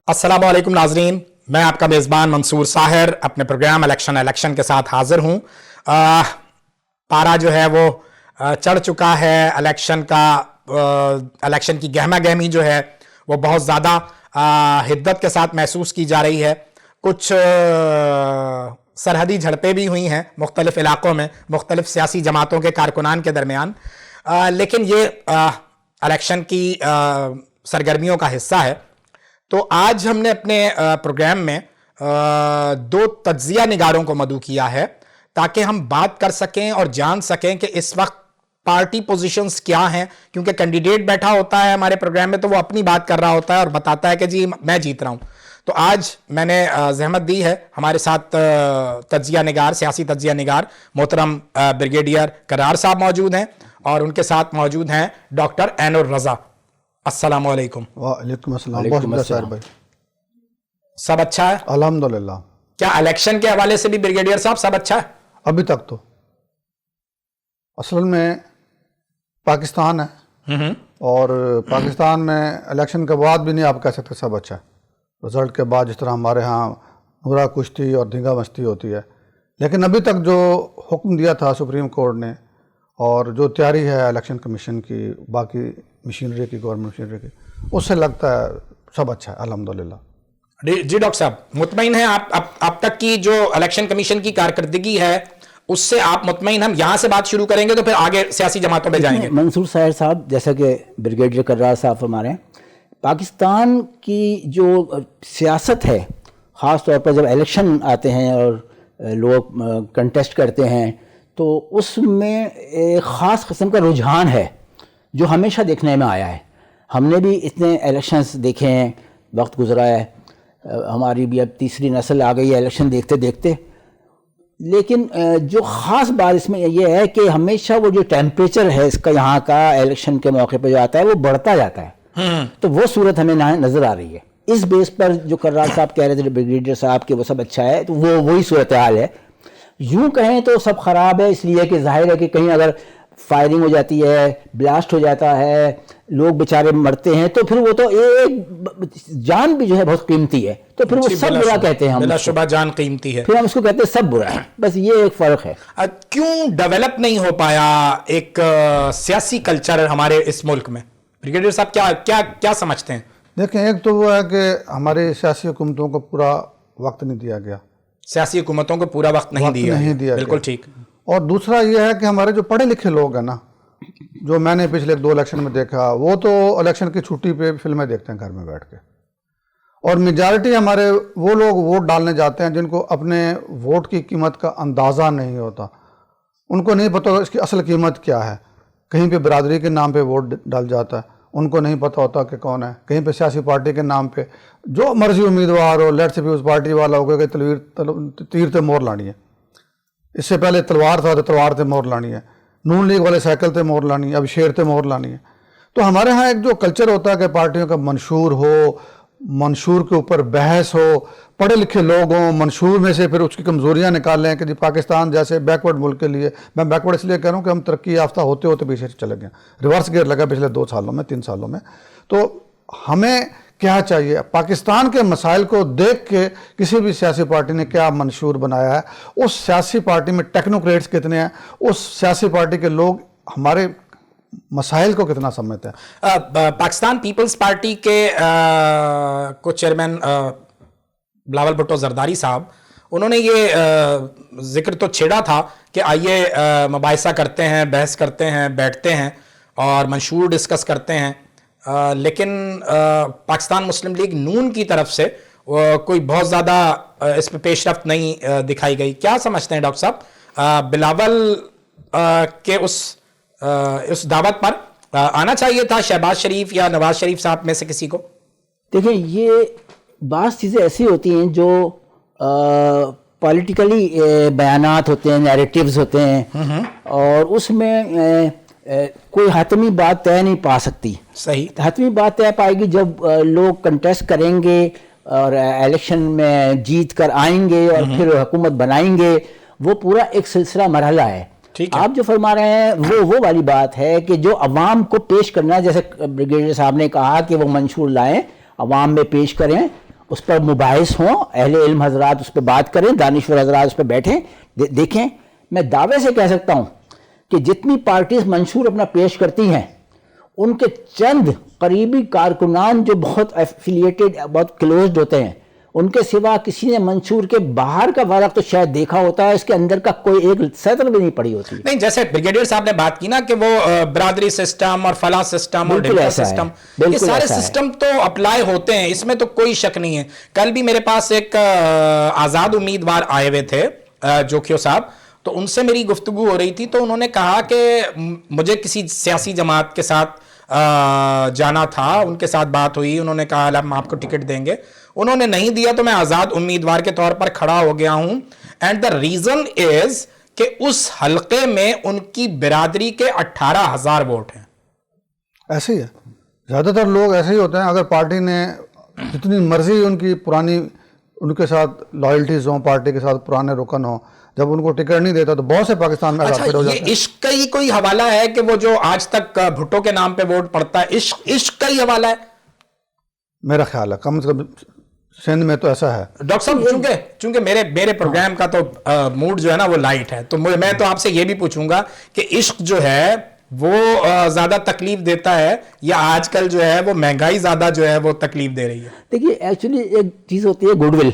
السلام علیکم ناظرین، میں آپ کا میزبان منصور ساحر اپنے پروگرام الیکشن کے ساتھ حاضر ہوں۔ پارا جو ہے وہ چڑھ چکا ہے الیکشن کی گہما گہمی جو ہے وہ بہت زیادہ حدت کے ساتھ محسوس کی جا رہی ہے۔ کچھ سرحدی جھڑپیں بھی ہوئی ہیں مختلف علاقوں میں مختلف سیاسی جماعتوں کے کارکنان کے درمیان، لیکن یہ الیکشن کی سرگرمیوں کا حصہ ہے۔ تو آج ہم نے اپنے پروگرام میں دو تجزیہ نگاروں کو مدعو کیا ہے تاکہ ہم بات کر سکیں اور جان سکیں کہ اس وقت پارٹی پوزیشنز کیا ہیں، کیونکہ کینڈیڈیٹ بیٹھا ہوتا ہے ہمارے پروگرام میں تو وہ اپنی بات کر رہا ہوتا ہے اور بتاتا ہے کہ جی میں جیت رہا ہوں۔ تو آج میں نے زحمت دی ہے، ہمارے ساتھ تجزیہ نگار، سیاسی تجزیہ نگار محترم بریگیڈیئر کرار صاحب موجود ہیں اور ان کے ساتھ موجود ہیں ڈاکٹر عین الرضا۔ السلام علیکم۔ وعلیکم السلام۔ بھائی سب اچھا ہے؟ الحمدللہ۔ کیا الیکشن کے حوالے سے بھی بریگیڈیئر صاحب سب اچھا ہے؟ ابھی تک تو اصل میں پاکستان ہے اور پاکستان میں الیکشن کے بعد بھی نہیں آپ کہہ سکتے سب اچھا ہے۔ رزلٹ کے بعد جس طرح ہمارے ہاں نورا کشتی اور دھنگا مستی ہوتی ہے، لیکن ابھی تک جو حکم دیا تھا سپریم کورٹ نے اور جو تیاری ہے الیکشن کمیشن کی، باقی مشینری کی، گورنمنٹ مشینری کی، اس سے لگتا ہے سب اچھا ہے الحمدللہ۔ جی ڈاکٹر صاحب مطمئن ہیں آپ؟ اب تک کی جو الیکشن کمیشن کی کارکردگی ہے اس سے آپ مطمئن؟ ہم یہاں سے بات شروع کریں گے تو پھر آگے سیاسی جماعتوں پہ جائیں گے۔ منصور ساحر صاحب، جیسا کہ بریگیڈیئر کرار صاحب فرما رہے ہیں، پاکستان کی جو سیاست ہے، خاص طور پر جب الیکشن آتے ہیں اور لوگ کنٹیسٹ کرتے ہیں تو اس میں ایک خاص قسم کا رجحان ہے جو ہمیشہ دیکھنے میں آیا ہے۔ ہم نے بھی اتنے الیکشنز دیکھے ہیں، وقت گزرا ہے، ہماری بھی اب تیسری نسل آ گئی ہے الیکشن دیکھتے دیکھتے، لیکن جو خاص بات اس میں یہ ہے کہ ہمیشہ وہ جو ٹیمپریچر ہے اس کا یہاں کا الیکشن کے موقع پہ جو آتا ہے وہ بڑھتا جاتا ہے، تو وہ صورت ہمیں نظر آ رہی ہے۔ اس بیس پر جو کرار صاحب کہہ رہے تھے بریگیڈیئر صاحب کہ وہ سب اچھا ہے، تو وہ وہی صورتحال ہے۔ یوں کہیں تو سب خراب ہے، اس لیے کہ ظاہر ہے کہ کہیں اگر فائرنگ ہو جاتی ہے، بلاسٹ ہو جاتا ہے، لوگ بیچارے مرتے ہیں، تو پھر وہ تو ایک جان بھی جو ہے بہت قیمتی ہے، تو پھر وہ سب برا کہتے ہیں ہم، بلا شبہ جان قیمتی ہے، پھر ہم اس کو کہتے ہیں سب برا ہے۔ بس یہ ایک فرق ہے۔ کیوں ڈیولپ نہیں ہو پایا ایک سیاسی کلچر ہمارے اس ملک میں؟ بریگیڈیئر صاحب کیا سمجھتے ہیں؟ دیکھیں، ایک تو وہ ہے کہ ہماری سیاسی حکومتوں کو پورا وقت نہیں دیا گیا، سیاسی حکومتوں کو پورا وقت نہیں دیا، بالکل ٹھیک۔ اور دوسرا یہ ہے کہ ہمارے جو پڑھے لکھے لوگ ہیں نا، جو میں نے پچھلے 2 الیکشن میں دیکھا، وہ تو الیکشن کی چھٹی پہ فلمیں دیکھتے ہیں گھر میں بیٹھ کے، اور میجارٹی ہمارے وہ لوگ ووٹ ڈالنے جاتے ہیں جن کو اپنے ووٹ کی قیمت کا اندازہ نہیں ہوتا، ان کو نہیں پتہ اس کی اصل قیمت کیا ہے۔ کہیں پہ برادری کے نام پہ ووٹ ڈال جاتا ہے، ان کو نہیں پتہ ہوتا کہ کون ہے، کہیں پہ سیاسی پارٹی کے نام پہ جو مرضی امیدوار ہو، لیٹ سے بھی اس پارٹی والا ہوگا کہ تیر تے مور لانی ہے، اس سے پہلے تلوار تھا تو تلوار تے مور لانی ہے، نون لیگ والے سائیکل تے مور لانی ہے، اب شیر تے مور لانی ہے۔ تو ہمارے ہاں ایک جو کلچر ہوتا ہے کہ پارٹیوں کا منشور ہو، منشور کے اوپر بحث ہو، پڑھے لکھے لوگ ہوں، منشور میں سے پھر اس کی کمزوریاں نکالیں کہ جی پاکستان جیسے بیکورڈ ملک کے لیے، میں بیکورڈ اس لیے کہہ رہا ہوں کہ ہم ترقی یافتہ ہوتے ہوتے پیچھے چلے گئے، ریورس گیئر لگا پچھلے 2 سالوں میں، 3 سالوں میں۔ تو ہمیں کیا چاہیے؟ پاکستان کے مسائل کو دیکھ کے کسی بھی سیاسی پارٹی نے کیا منشور بنایا ہے، اس سیاسی پارٹی میں ٹیکنوکریٹس کتنے ہیں، اس سیاسی پارٹی کے لوگ ہمارے مسائل کو کتنا سمجھتے ہیں۔ پاکستان پیپلز پارٹی کے کو چیئرمین بلاول بھٹو زرداری صاحب، انہوں نے یہ ذکر تو چھیڑا تھا کہ آئیے مباحثہ کرتے ہیں، بحث کرتے ہیں، بیٹھتے ہیں اور منشور ڈسکس کرتے ہیں، لیکن پاکستان مسلم لیگ نون کی طرف سے کوئی بہت زیادہ اس پہ پیش رفت نہیں دکھائی گئی۔ کیا سمجھتے ہیں ڈاکٹر صاحب؟ بلاول کے اس دعوت پر آنا چاہیے تھا شہباز شریف یا نواز شریف صاحب میں سے کسی کو؟ دیکھیں، یہ بعض چیزیں ایسی ہوتی ہیں جو پولیٹیکلی بیانات ہوتے ہیں، نیریٹیوز ہوتے ہیں، اور اس میں کوئی حتمی بات طے نہیں پا سکتی۔ صحیح، حتمی بات طے پائے گی جب لوگ کنٹیسٹ کریں گے اور الیکشن میں جیت کر آئیں گے اور پھر حکومت بنائیں گے۔ وہ پورا ایک سلسلہ مرحلہ ہے۔ آپ جو فرما رہے ہیں وہ والی بات ہے کہ جو عوام کو پیش کرنا ہے، جیسے بریگیڈیئر صاحب نے کہا کہ وہ منشور لائیں، عوام میں پیش کریں، اس پر مباحث ہوں, اہل علم حضرات اس پہ بات کریں, دانشور حضرات اس پہ بیٹھیں, دیکھیں. میں دعوے سے کہہ سکتا ہوں کہ جتنی پارٹیز منشور اپنا پیش کرتی ہیں ان کے چند قریبی کارکنان جو بہت ایفیلیٹڈ, بہت کلوزڈ ہوتے ہیں, ان کے سوا کسی نے منشور کے باہر کا ورق تو شاید دیکھا ہوتا ہے, اس کے اندر کا کوئی ایک سطر بھی نہیں پڑی ہوتی. نہیں, جیسے بریگیڈیئر صاحب نے بات کی نا کہ وہ برادری سسٹم اور فلاں سسٹم اور ڈیلٹا سسٹم, یہ سارے سسٹم تو اپلائی ہوتے ہیں, اس میں تو کوئی شک نہیں ہے. کل بھی میرے پاس ایک آزاد امیدوار آئے ہوئے تھے جوکھیو صاحب, تو ان سے میری گفتگو ہو رہی تھی, تو انہوں نے کہا کہ مجھے کسی سیاسی جماعت کے ساتھ جانا تھا, ان کے ساتھ بات ہوئی, انہوں نے کہا ہم آپ کو ٹکٹ دیں گے, انہوں نے نہیں دیا تو میں آزاد امیدوار کے طور پر کھڑا ہو گیا ہوں. اینڈ دا ریزن از کہ اس حلقے میں ان کی برادری کے 18,000 ووٹ ہیں. ایسے ہی ہے, زیادہ تر لوگ ایسے ہی ہوتے ہیں. اگر پارٹی نے جتنی مرضی ان کی پرانی ان کے ساتھ لائلٹیز ہوں, پارٹی کے ساتھ پرانے رکن ہوں, جب ان کو ٹکٹ نہیں دیتا تو بہت سے پاکستان میں اچھا, ہو جاتے ہیں. یہ عشق کا ہی کوئی حوالہ ہے کہ وہ جو آج تک بھٹو کے نام پہ ووٹ پڑتا ہے, عشق کا ہی حوالہ ہے میرا خیال ہے, کم از کم سندھ میں تو ایسا ہے. ڈاکٹر صاحب, چونکہ میرے پروگرام کا تو موڈ جو ہے نا وہ لائٹ ہے, تو میں تو آپ سے یہ بھی پوچھوں گا کہ عشق جو ہے وہ زیادہ تکلیف دیتا ہے یا آج کل جو ہے وہ مہنگائی زیادہ جو ہے وہ تکلیف دے رہی ہے؟ دیکھیے ایکچولی ایک چیز ہوتی ہے گڈ ول,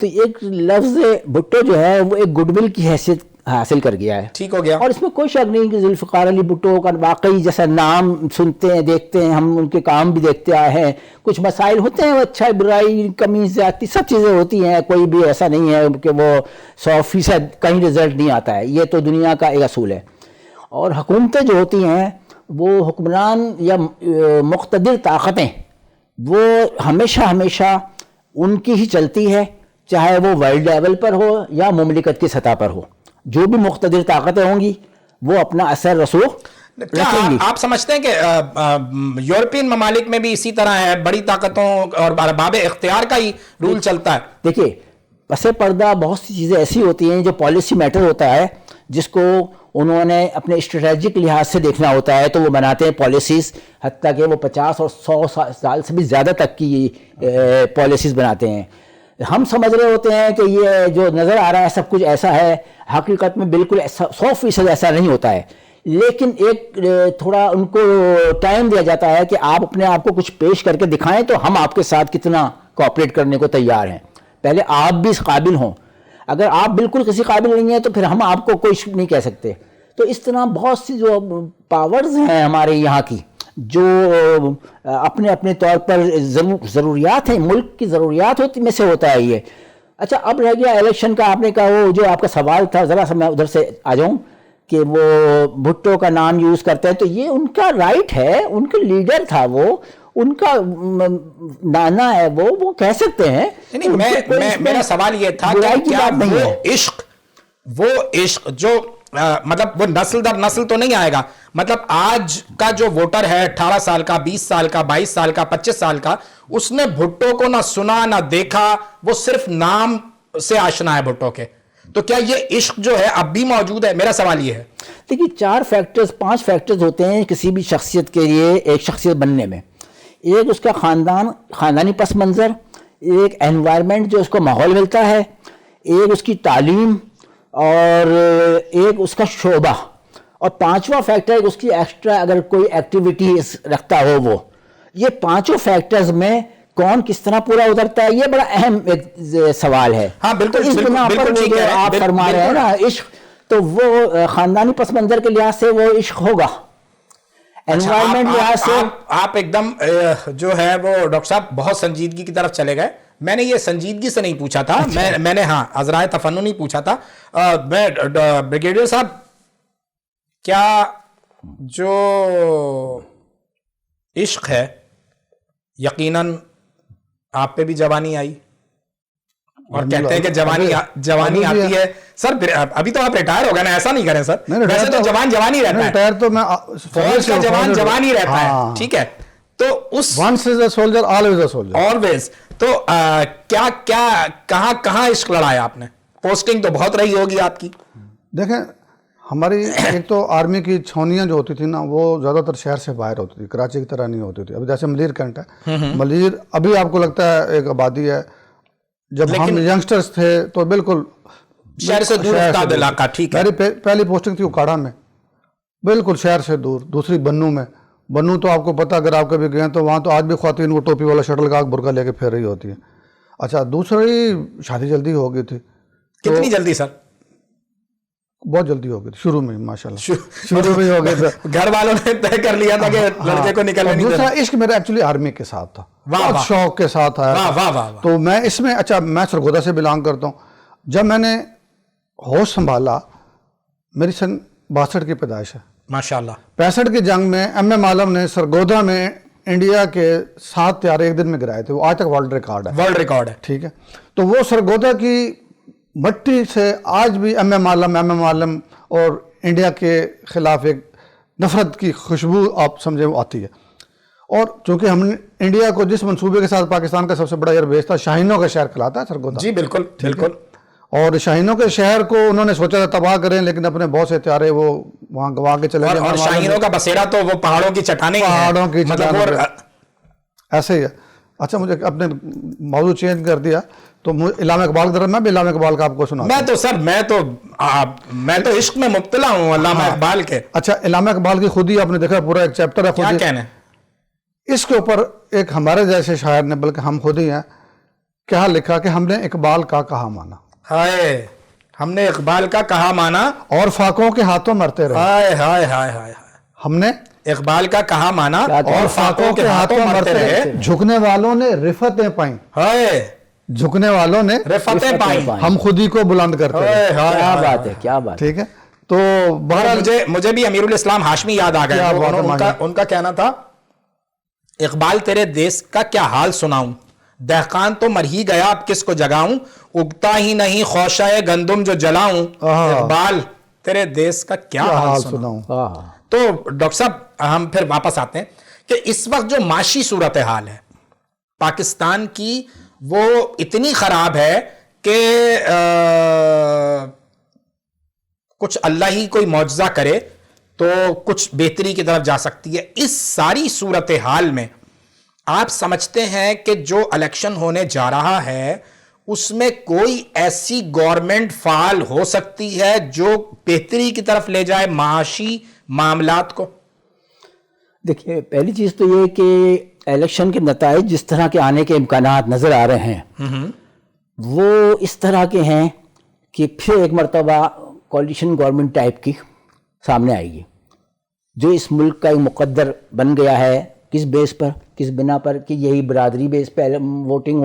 تو ایک لفظ بھٹو جو ہے وہ ایک گڈ ول کی حیثیت حاصل کر گیا ہے, ٹھیک ہو گیا. اور اس میں کوئی شک نہیں کہ ذوالفقار علی بھٹو کا واقعی جیسا نام سنتے ہیں, دیکھتے ہیں, ہم ان کے کام بھی دیکھتے آئے ہیں. کچھ مسائل ہوتے ہیں, وہ اچھا برائی کمی زیادتی سب چیزیں ہوتی ہیں, کوئی بھی ایسا نہیں ہے کہ وہ 100% کہیں رزلٹ نہیں آتا ہے, یہ تو دنیا کا ایک اصول ہے. اور حکومتیں جو ہوتی ہیں وہ حکمران یا مقتدر طاقتیں وہ ہمیشہ ان کی ہی چلتی ہے, چاہے وہ ورلڈ لیول پر ہو یا مملکت کی سطح پر ہو. جو بھی مقتدر طاقتیں ہوں گی وہ اپنا اثر رسوخ رکھیں گی. آپ سمجھتے ہیں کہ یورپین ممالک میں بھی اسی طرح ہے, بڑی طاقتوں اور ارباب اختیار کا ہی رول چلتا ہے؟ دیکھیے پس پردہ بہت سی چیزیں ایسی ہوتی ہیں جو پالیسی میٹر ہوتا ہے, جس کو انہوں نے اپنے اسٹریٹجک لحاظ سے دیکھنا ہوتا ہے, تو وہ بناتے ہیں پالیسیز, حتیٰ کہ وہ 50 اور 100 سال سے بھی زیادہ تک کی پالیسیز بناتے ہیں. ہم سمجھ رہے ہوتے ہیں کہ یہ جو نظر آ رہا ہے سب کچھ ایسا ہے, حقیقت میں بالکل 100% ایسا نہیں ہوتا ہے. لیکن ایک تھوڑا ان کو ٹائم دیا جاتا ہے کہ آپ اپنے آپ کو کچھ پیش کر کے دکھائیں تو ہم آپ کے ساتھ کتنا کوآپریٹ کرنے کو تیار ہیں. پہلے آپ بھی اس قابل ہوں, اگر آپ بالکل کسی قابل نہیں ہیں تو پھر ہم آپ کو کچھ نہیں کہہ سکتے. تو اس طرح بہت سی جو پاورز ہیں ہمارے یہاں کی جو اپنے طور پر ضروریات ہیں, ملک کی ضروریات ہوتی میں سے ہوتا ہے یہ. اچھا اب رہ گیا الیکشن کا, آپ نے کہا وہ جو آپ کا سوال تھا, ذرا سا میں ادھر سے آ جاؤں کہ وہ بھٹو کا نام یوز کرتے ہیں, تو یہ ان کا رائٹ ہے, ان کا لیڈر تھا وہ, ان کا نانا ہے وہ کہہ سکتے ہیں. میرا سوال یہ تھا کہ کیا وہ عشق جو مطلب وہ نسل در نسل تو نہیں آئے گا, مطلب آج کا جو ووٹر ہے 18 سال کا, 20 سال کا, 22 سال کا, 25 سال کا, اس نے بھٹو کو نہ سنا نہ دیکھا, وہ صرف نام سے آشنا ہے بھٹو کے, تو کیا یہ عشق جو ہے اب بھی موجود ہے؟ میرا سوال یہ ہے. دیکھیے 5 فیکٹرز ہوتے ہیں کسی بھی شخصیت کے لیے ایک شخصیت بننے میں. ایک اس کا خاندانی پس منظر, ایک انوائرمنٹ جو اس کو ماحول ملتا ہے, ایک اس کی تعلیم, اور ایک اس کا شعبہ, اور 5واں فیکٹر اس کی ایکسٹرا اگر کوئی ایکٹیویٹیز رکھتا ہو وہ. یہ 5 فیکٹرز میں کون کس طرح پورا اترتا ہے, یہ بڑا اہم ایک سوال ہے. ہاں بالکل, اس بنا پر وہ جو آپ فرما رہے ہیں نا عشق, تو وہ خاندانی پس منظر کے لحاظ سے وہ عشق ہوگا, انوائرمنٹ لحاظ سے. آپ ایک دم جو ہے وہ ڈاکٹر صاحب بہت سنجیدگی کی طرف چلے گئے. میں نے یہ سنجیدگی سے نہیں پوچھا تھا, میں نے ہاں عذرائے تفنن نہیں پوچھا تھا. میں بریگیڈیئر صاحب, کیا جو عشق ہے یقیناً آپ پہ بھی جوانی آئی, اور کہتے ہیں کہ جوانی آتی ہے سر, ابھی تو آپ ریٹائر ہو گئے نا, ایسا نہیں کریں سر, ویسے تو جوان ہی رہتا ہے, ریٹائر تو میں فوج کا جوان ہی رہتا ہے, ٹھیک ہے, تو اس once is a soldier always a soldier, always. تو کہاں عشق لڑایا آپ نے؟ پوسٹنگ تو بہت رہی ہوگی آپ کی. دیکھیں ہماری ایک تو آرمی کی چھاؤنیاں جو ہوتی تھی نا وہ زیادہ تر شہر سے باہر ہوتی تھی, کراچی کی طرح نہیں ہوتی تھی. ابھی جیسے ملیر کینٹ ہے, ملیر ابھی آپ کو لگتا ہے ایک آبادی ہے, جب ہم ینگسٹرز تھے تو بالکل شہر سے دور افتادہ علاقہ. ٹھیک ہے. میری پہلی پوسٹنگ تھی اکاڑا میں, بالکل شہر سے دور. دوسری بنو میں. بنو تو آپ کو پتہ, اگر آپ کبھی گئے تو وہاں تو آج بھی خواتین وہ ٹوپی والا شٹل کا برقع لے کے پھیر رہی ہوتی ہیں. اچھا, دوسری شادی جلدی ہو گئی تھی. کتنی جلدی سر؟ بہت جلدی ہو گئی شروع میں, ماشاءاللہ شروع میں ہو گئی تھا. گھر والوں نے طے کر لیا تھا کہ لڑکے کو نکلنے نہیں دوسرا دینا. عشق میرا ایکچولی آرمی کے ساتھ تھا, بہت شوق کے ساتھ آیا. واہ واہ واہ. تو میں اس میں, اچھا میں سرگودا سے بلانگ کرتا ہوں. جب میں نے ہوش سنبھالا, میری سن 62 کی پیدائش ہے. ماشاءاللہ. 65 کی جنگ میں ایم ایم عالم نے سرگودا میں انڈیا کے 7 طیارے ایک دن میں گرائے تھے. وہ آج تک ورلڈ ریکارڈ ہے. ورلڈ ریکارڈ ہے. ٹھیک ہے. تو وہ سرگودا کی مٹی سے آج بھی ایم ایم عالم اور انڈیا کے خلاف ایک نفرت کی خوشبو آپ سمجھے وہ آتی ہے. اور چونکہ ہم نے انڈیا کو جس منصوبے کے ساتھ پاکستان کا سب سے بڑا ایئر بیس تھا, شاہینوں کا شہر کہلاتا ہے سرگودا. جی بالکل بالکل. اور شاہینوں کے شہر کو انہوں نے سوچا تھا تباہ کریں, لیکن اپنے بہت سے ہتھیارے وہ وہاں گوا کے چلے گئے. اور شاہینوں کا بسیرا تو وہ پہاڑوں کی چٹانیں, پہاڑوں کی مطلب ایسے ہی ہے. اچھا, مجھے اپنے موضوع چینج کر دیا تو علامہ اقبال کی طرف, میں بھی علامہ اقبال کا آپ کو سنا. میں تو سر میں تو عشق میں مبتلا ہوں علامہ اقبال کے. اچھا, علامہ اقبال کی خود ہی آپ نے دیکھا پورا ایک چیپٹر ہے. کیا کہنا ہے اس کے اوپر ایک ہمارے جیسے شاعر نے, بلکہ ہم خود ہی ہیں, کیا لکھا کہ ہم نے اقبال کا کہا مانا. ہائے, ہم نے اقبال کا کہا مانا اور فاقوں کے ہاتھوں مرتے رہے. ہائے ہائے ہائے ہائے. ہم نے اقبال کا کہا مانا اور فاقوں کے ہاتھوں مرتے رہے. جھکنے والوں نے رفتیں پائیں. ہائے, جھکنے والوں نے رفتیں پائیں. ہم خود ہی کو بلند کرتے رہے. کیا بات ہے, کیا بات. ٹھیک ہے. تو بہرحال مجھے بھی امیر الاسلام ہاشمی یاد آ گیا. ان کا کہنا تھا, اقبال تیرے دیس کا کیا حال سناؤں, دہقان تو مر ہی گیا اب کس کو جگاؤں, اگتا ہی نہیں خوشہ گندم جو جلاؤں, اقبال تیرے دیس کا کیا حال سناؤں. تو ڈاکٹر صاحب ہم پھر واپس آتے ہیں کہ اس وقت جو معاشی صورتحال ہے پاکستان کی, وہ اتنی خراب ہے کہ کچھ اللہ ہی کوئی معجزہ کرے تو کچھ بہتری کی طرف جا سکتی ہے. اس ساری صورتحال میں آپ سمجھتے ہیں کہ جو الیکشن ہونے جا رہا ہے اس میں کوئی ایسی گورنمنٹ فعال ہو سکتی ہے جو بہتری کی طرف لے جائے معاشی معاملات کو؟ دیکھیے, پہلی چیز تو یہ کہ الیکشن کے نتائج جس طرح کے آنے کے امکانات نظر آ رہے ہیں وہ اس طرح کے ہیں کہ پھر ایک مرتبہ کولیشن گورنمنٹ ٹائپ کی سامنے آئے گی, جو اس ملک کا ایک مقدر بن گیا ہے. کس بیس پر, کس بنا پر کہ یہی برادری بیس پہ ووٹنگ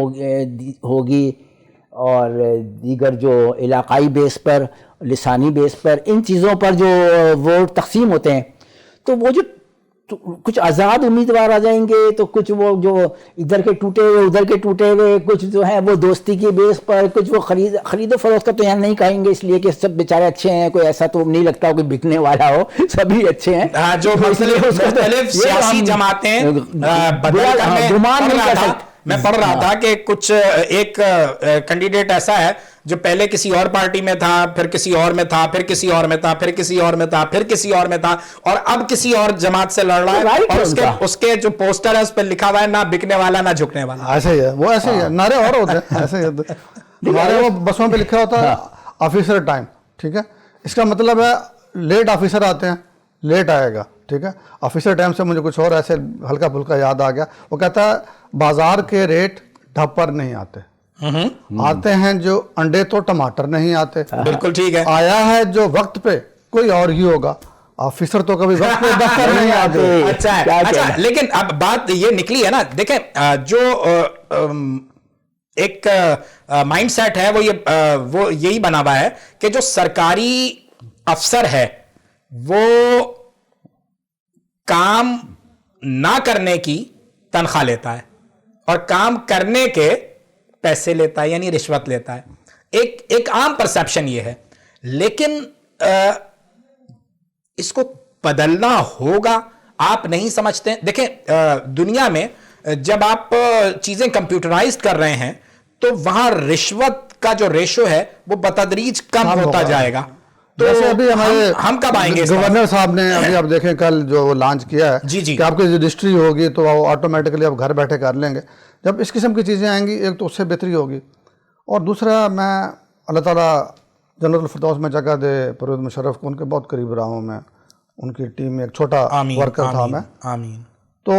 ہوگی اور دیگر جو علاقائی بیس پر, لسانی بیس پر, ان چیزوں پر جو ووٹ تقسیم ہوتے ہیں. تو وہ جو کچھ آزاد امیدوار آ جائیں گے, تو کچھ وہ جو ادھر کے ٹوٹے ہوئے ادھر کے ٹوٹے ہوئے, کچھ جو ہیں وہ دوستی کی بیس پر, کچھ وہ خرید و فروخت کا تو یہاں نہیں کہیں گے اس لیے کہ سب بیچارے اچھے ہیں, کوئی ایسا تو نہیں لگتا کوئی بکنے والا ہو, سبھی اچھے ہیں. جو مختلف سیاسی جماعتیں گمان نہیں کر سکتے. میں پڑھ رہا تھا کہ کچھ ایک کینڈیڈیٹ ایسا ہے جو پہلے کسی اور پارٹی میں تھا, پھر کسی اور میں تھا, پھر کسی اور میں تھا, پھر کسی اور میں تھا, پھر کسی اور میں تھا, اور اب کسی اور جماعت سے لڑ رہا ہے, اور اس کے جو پوسٹر ہے اس پہ لکھا ہوا ہے نہ بکنے والا نہ جھکنے والا. ایسے ہی ہے, وہ ایسے ہی ہے, نعرے اور ہوتے ہیں ایسے ہی ہوتے ہیں. ہمارے وہ بسوں پہ لکھا ہوتا ہے آفیسر ٹائم. ٹھیک ہے, اس کا مطلب ہے لیٹ آفیسر آتے ہیں, لیٹ آئے گا. ٹھیک ہے, آفیسر ٹائم سے مجھے کچھ اور ایسے ہلکا پھلکا یاد آ گیا. وہ کہتا ہے بازار کے ریٹ ڈھپ پر نہیں آتے, آتے ہیں جو انڈے تو ٹماٹر نہیں آتے. بالکل ٹھیک ہے. آیا ہے جو وقت پہ کوئی اور ہی ہوگا, آفیسر تو کبھی وقت پہ دفتر نہیں آتے. اچھا, لیکن اب بات یہ نکلی ہے نا, دیکھیں جو ایک مائنڈ سیٹ ہے وہ یہی بنا ہوا ہے کہ جو سرکاری افسر ہے وہ کام نہ کرنے کی تنخواہ لیتا ہے اور کام کرنے کے پیسے لیتا ہے, یعنی رشوت لیتا ہے. ایک عام پرسیپشن یہ ہے, لیکن اس کو بدلنا ہوگا. آپ نہیں سمجھتے؟ دیکھیں دنیا میں جب آپ چیزیں کمپیوٹرائزڈ کر رہے ہیں تو وہاں رشوت کا جو ریشو ہے وہ بتدریج کم ہوتا جائے گا. جیسے ابھی ہمارے ہم کب آئیں گے گورنر صاحب نے ابھی آپ دیکھیں کل جو لانچ کیا ہے جی جی کہ آپ کی رجسٹری ہوگی تو وہ آٹومیٹکلی آپ گھر بیٹھے کر لیں گے. جب اس قسم کی چیزیں آئیں گی ایک تو اس سے بہتری ہوگی, اور دوسرا میں اللہ تعالیٰ جنت الفردوس میں جگہ دے پرویز مشرف کو, ان کے بہت قریب رہا ہوں میں, ان کی ٹیم میں ایک چھوٹا ورکر تھا میں. آمین. تو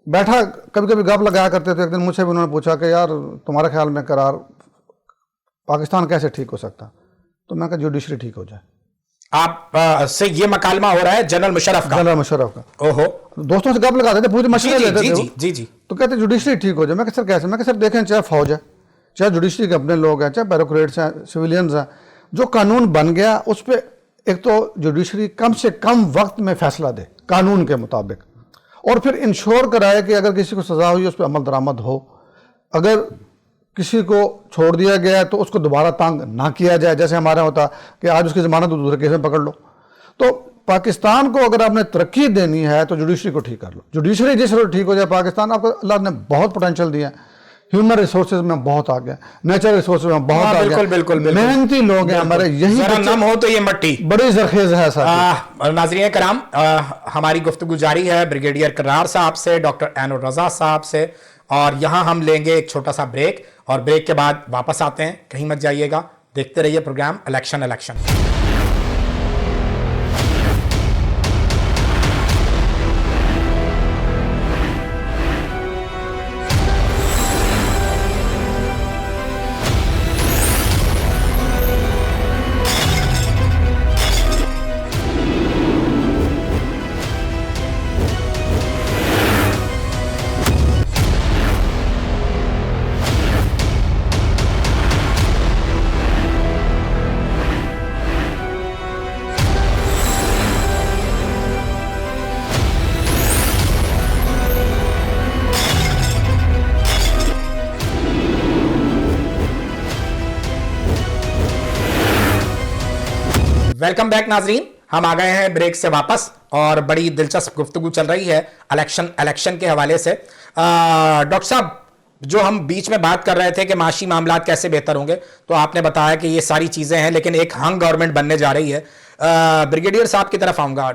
بیٹھا کبھی کبھی گپ لگایا کرتے تھے. ایک دن مجھ سے بھی انہوں نے پوچھا کہ یار تمہارے خیال میں قرار پاکستان کیسے ٹھیک ہو سکتا؟ تو میں کہا جوڈیشری ٹھیک ہو جائے. آپ سے یہ مکالمہ ہو رہا ہے جنرل مشرف کا؟ جنرل مشرف کا. اوہو. دوستوں سے گپ لگاتے تھے, پوری مشورے لیتے تھے. جی جی. تو کہتے ہیں جوڈیشری ٹھیک ہو جائے. میں کہ سر کیسے؟ میں کہ سر دیکھیں چاہے فوج ہے, چاہے جوڈیشری کے اپنے لوگ ہیں, چاہے بیوروکریٹس ہیں, سویلینز ہیں, جو قانون بن گیا اس پہ ایک تو جوڈیشری کم سے کم وقت میں فیصلہ دے قانون کے مطابق, اور پھر انشور کرائے کہ اگر کسی کو سزا ہوئی اس پہ عمل درآمد ہو. اگر کسی کو چھوڑ دیا گیا ہے تو اس کو دوبارہ تنگ نہ کیا جائے, جیسے ہمارے ہوتا کہ آج اس کی ضمانت دوسرے کیس میں پکڑ لو. تو پاکستان کو اگر آپ نے ترقی دینی ہے تو جوڈیشری کو ٹھیک کر لو. جوڈیشری جس طرح ٹھیک ہو جائے, پاکستان آپ کو اللہ نے بہت پوٹینشیل دیا ہے. ہیومن ریسورسز میں بہت آگے, نیچرل ریسورسز میں بہت آگے, بالکل محنتی لوگ ہیں ہمارے. یہی ذرا نم ہو تو یہ مٹی بڑی زرخیز ہے ساتھ. ناظرین کرام, ہماری گفتگو جاری ہے بریگیڈیئر کرار صاحب سے, ڈاکٹر عین الرضا صاحب سے, اور یہاں ہم لیں گے ایک چھوٹا سا بریک, اور بریک کے بعد واپس آتے ہیں. کہیں مت جائیے گا, دیکھتے رہیے پروگرام الیکشن. ویلکم بیک ناظرین, ہم آ گئے ہیں بریک سے واپس, اور بڑی دلچسپ گفتگو چل رہی ہے الیکشن کے حوالے سے. ڈاکٹر صاحب, جو ہم بیچ میں بات کر رہے تھے کہ معاشی معاملات کیسے بہتر ہوں گے, تو آپ نے بتایا کہ یہ ساری چیزیں ہیں, لیکن ایک ہنگ گورنمنٹ بننے جا رہی ہے. بریگیڈیئر صاحب کی طرف آؤں گا,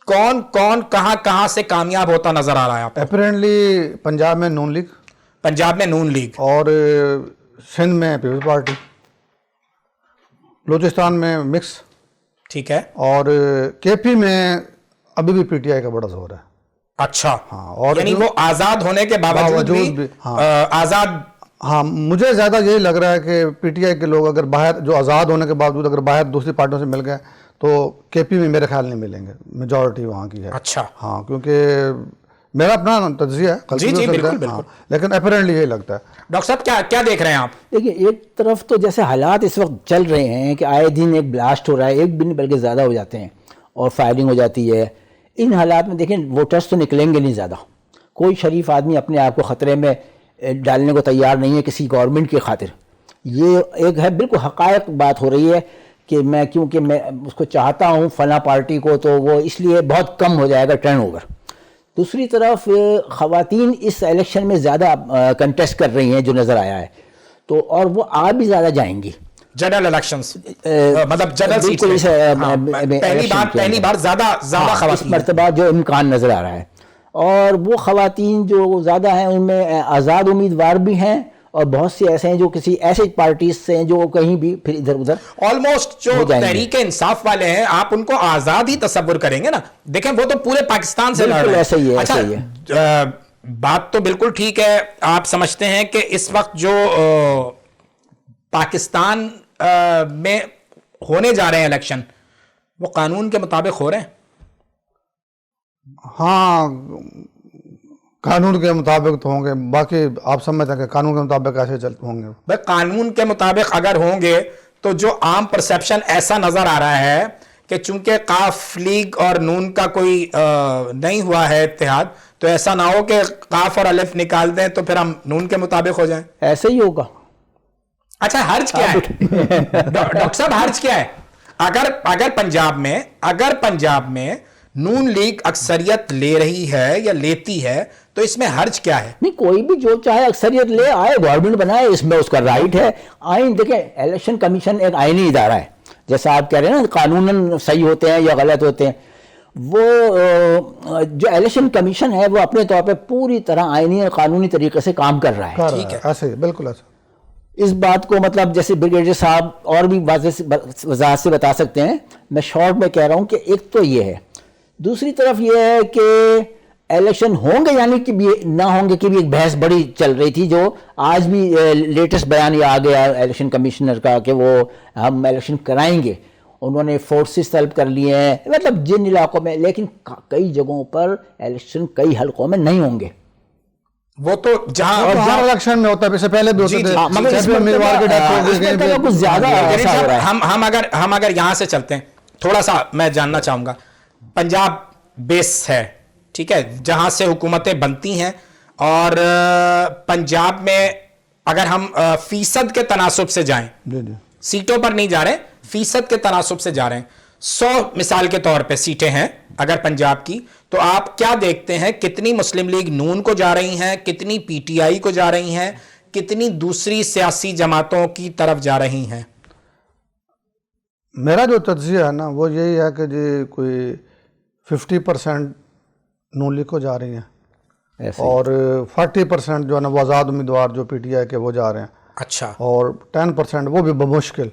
کون کون کہاں سے کامیاب ہوتا نظر آ رہا ہے آپ کو؟ اپیرنٹلی پنجاب میں نون لیگ, پنجاب میں نون لیگ, اور سندھ میں پیپلز پارٹی, بلوچستان میں مکس, ٹھیک ہے, اور کے پی میں ابھی بھی پی ٹی آئی کا بڑا زور ہے. اچھا, ہاں, اور یعنی وہ آزاد ہونے کے باوجود بھی آزاد. ہاں, مجھے زیادہ یہی لگ رہا ہے کہ پی ٹی آئی کے لوگ اگر باہر, جو آزاد ہونے کے باوجود اگر باہر دوسری پارٹیوں سے مل گئے تو کے پی میں میرے خیال نہیں ملیں گے, میجورٹی وہاں کی ہے. اچھا, ہاں, کیونکہ میرا اپنا تجزیہ ہے, جی جی بالکل, لیکن اپیرنٹلی یہی لگتا ہے. ڈاکٹر صاحب کیا دیکھ رہے ہیں آپ؟ دیکھیے, ایک طرف تو جیسے حالات اس وقت چل رہے ہیں کہ آئے دن ایک بلاسٹ ہو رہا ہے, ایک دن بلکہ زیادہ ہو جاتے ہیں, اور فائرنگ ہو جاتی ہے. ان حالات میں دیکھیں ووٹرز تو نکلیں گے نہیں زیادہ. کوئی شریف آدمی اپنے آپ کو خطرے میں ڈالنے کو تیار نہیں ہے کسی گورنمنٹ کی خاطر. یہ ایک ہے بالکل حقائق بات ہو رہی ہے کہ کیونکہ میں اس کو چاہتا ہوں فلاں پارٹی کو, تو وہ اس لیے بہت کم ہو جائے گا ٹرن اوور. دوسری طرف خواتین اس الیکشن میں زیادہ کنٹیسٹ کر رہی ہیں جو نظر آیا ہے, تو اور وہ آ بھی زیادہ جائیں گی جنرل الیکشنز, مطلب جنرل سیٹ پہلی بار زیادہ خواتین اس مرتبہ جو امکان نظر آ رہا ہے. اور وہ خواتین جو زیادہ ہیں ان میں آزاد امیدوار بھی ہیں, اور بہت سے ایسے ہیں جو کسی ایسے پارٹیز سے ہیں جو کہیں بھی پھر ادھر ادھر آلموسٹ جو تحریک انصاف والے ہیں, آپ ان کو آزاد ہی تصور کریں گے نا. دیکھیں وہ تو پورے پاکستان سے لڑ رہے ہیں. ایسا ہی ہے. بات تو بالکل ٹھیک ہے. آپ سمجھتے ہیں کہ اس وقت جو پاکستان میں ہونے جا رہے ہیں الیکشن, وہ قانون کے مطابق ہو رہے ہیں؟ ہاں, قانون کے مطابق تو ہوں گے. باقی آپ سمجھتے ہیں کہ قانون کے مطابق ایسے چلتے ہوں گے؟ بھائی قانون کے مطابق اگر ہوں گے تو جو عام پرسیپشن ایسا نظر آ رہا ہے کہ چونکہ قاف لیگ اور نون کا کوئی نہیں ہوا ہے اتحاد, تو ایسا نہ ہو کہ قاف اور الف نکال دیں تو پھر ہم نون کے مطابق ہو جائیں. ایسے ہی ہوگا. اچھا, حرج کیا ہے ڈاکٹر صاحب, حرج کیا ہے؟ اگر پنجاب میں نون لیگ اکثریت لے رہی ہے یا لیتی ہے تو اس میں حرج کیا ہے؟ نہیں, کوئی بھی جو چاہے اکثریت لے آئے, گورنمنٹ بنائے, اس میں اس کا رائٹ ہے. آئین دیکھیں, الیکشن کمیشن ایک آئینی ادارہ ہے. جیسا آپ کہہ رہے ہیں نا قانوناً صحیح ہوتے ہیں یا غلط ہوتے ہیں، وہ جو الیکشن کمیشن ہے وہ اپنے طور پہ پوری طرح آئینی اور قانونی طریقے سے کام کر رہا ہے. ٹھیک ہے. ایسے ہی بالکل ایسے. اس بات کو مطلب جیسے بریگیڈیئر صاحب اور بھی وضاحت سے بتا سکتے ہیں، میں شارٹ میں کہہ رہا ہوں کہ ایک تو یہ ہے، دوسری طرف یہ ہے کہ الیکشن ہوں گے یعنی کہ بھی نہ ہوں گے کی بھی ایک بحث بڑی چل رہی تھی، جو آج بھی لیٹسٹ بیان یہ آ گیا الیکشن کمیشنر کا کہ وہ ہم الیکشن کرائیں گے. انہوں نے فورسز طلب کر لیے ہیں مطلب جن علاقوں میں، لیکن کئی جگہوں پر الیکشن کئی حلقوں میں نہیں ہوں گے. وہ تو جہاں ہر الیکشن میں ہوتا ہے، اس سے پہلے بھی ہوتے تھے، مگر اس میں کچھ زیادہ ایسا ہو رہا ہے. ہم اگر یہاں سے چلتے ہیں، تھوڑا سا میں جاننا چاہوں گا، پنجاب بیس ہے ٹھیک ہے جہاں سے حکومتیں بنتی ہیں، اور پنجاب میں اگر ہم فیصد کے تناسب سے جائیں، سیٹوں پر نہیں جا رہے، فیصد کے تناسب سے جا رہے ہیں، 100 مثال کے طور پہ سیٹیں ہیں اگر پنجاب کی، تو آپ کیا دیکھتے ہیں کتنی مسلم لیگ نون کو جا رہی ہیں، کتنی پی ٹی آئی کو جا رہی ہیں، کتنی دوسری سیاسی جماعتوں کی طرف جا رہی ہیں؟ میرا جو تجزیہ ہے نا وہ یہی ہے کہ جی کوئی 50% نون لیگ کو جا رہی ہیں، اور 40% جو ہے نا وہ آزاد امیدوار جو پی ٹی آئی کے وہ جا رہے ہیں. اچھا. اور 10% وہ بھی بمشکل،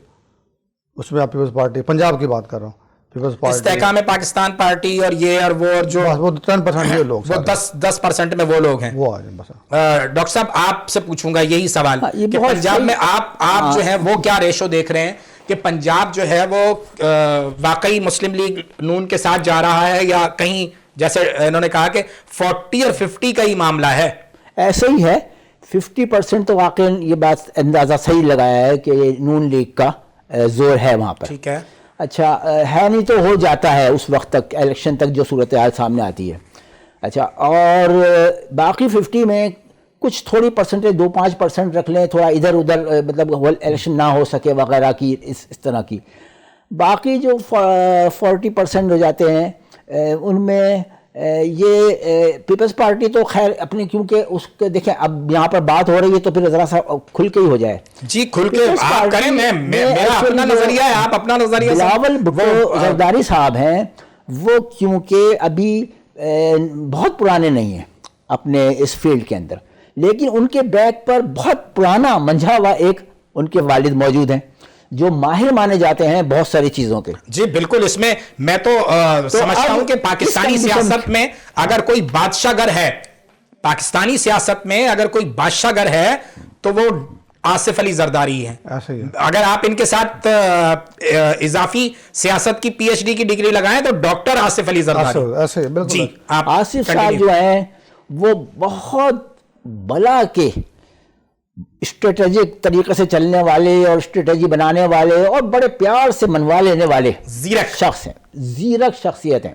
اس میں آپ پیپلز پارٹی پنجاب کی بات کر رہا ہوں، پیپلز پارٹی، استحکام پاکستان پارٹی اور یہ اور وہ، اور جو وہ 10% یہ لوگ، وہ 10% میں وہ لوگ ہیں. وہ آ جائیں بس. ڈاکٹر صاحب آپ سے پوچھوں گا یہی سوال کہ پنجاب میں آپ جو ہے وہ کیا ریشو دیکھ رہے ہیں کہ پنجاب جو ہے وہ واقعی مسلم لیگ نون کے ساتھ جا رہا ہے، یا کہیں جیسے انہوں نے کہا کہ 40 اور 50 کا ہی معاملہ ہے؟ ایسا ہی ہے، 50% تو واقعی یہ بات اندازہ صحیح لگایا ہے کہ نون لیگ کا زور ہے وہاں پر. ٹھیک ہے. اچھا ہے نہیں تو ہو جاتا ہے اس وقت تک، الیکشن تک جو صورتحال سامنے آتی ہے. اچھا اور باقی 50 میں کچھ تھوڑی پرسنٹیج 2-5% رکھ لیں، تھوڑا ادھر ادھر مطلب الیکشن نہ ہو سکے وغیرہ کی اس طرح کی. باقی جو 40% ہو جاتے ہیں ان میں یہ پیپلز پارٹی تو خیر اپنی، کیونکہ اس کے دیکھیں اب یہاں پر بات ہو رہی ہے تو پھر ذرا سا کھل کے ہی ہو جائے. جی کھل کے آپ کریں، میرا اپنا نظریہ ہے، آپ اپنا نظریہ. بلاول بھٹو زرداری صاحب ہیں، وہ کیونکہ ابھی بہت پرانے نہیں ہیں اپنے اس فیلڈ کے اندر، لیکن ان کے بیک پر بہت پرانا منجھا ہوا ایک ان کے والد موجود ہیں جو ماہر مانے جاتے ہیں بہت ساری چیزوں کے. جی بالکل. اس میں میں تو سمجھتا ہوں کہ پاکستانی سیاست میں اگر کوئی بادشاہ گر ہے، پاکستانی سیاست میں اگر کوئی بادشاہ گر ہے تو وہ آصف علی زرداری ہے. اگر آپ ان کے ساتھ اضافی سیاست کی پی ایچ ڈی کی ڈگری لگائیں تو ڈاکٹر آصف علی زرداری. جی آصف صاحب جو ہیں وہ بہت بلا کے اسٹریٹجک طریقے سے چلنے والے اور اسٹریٹجی بنانے والے اور بڑے پیار سے منوا لینے والے زیرک شخص ہیں، زیرک شخصیت ہیں.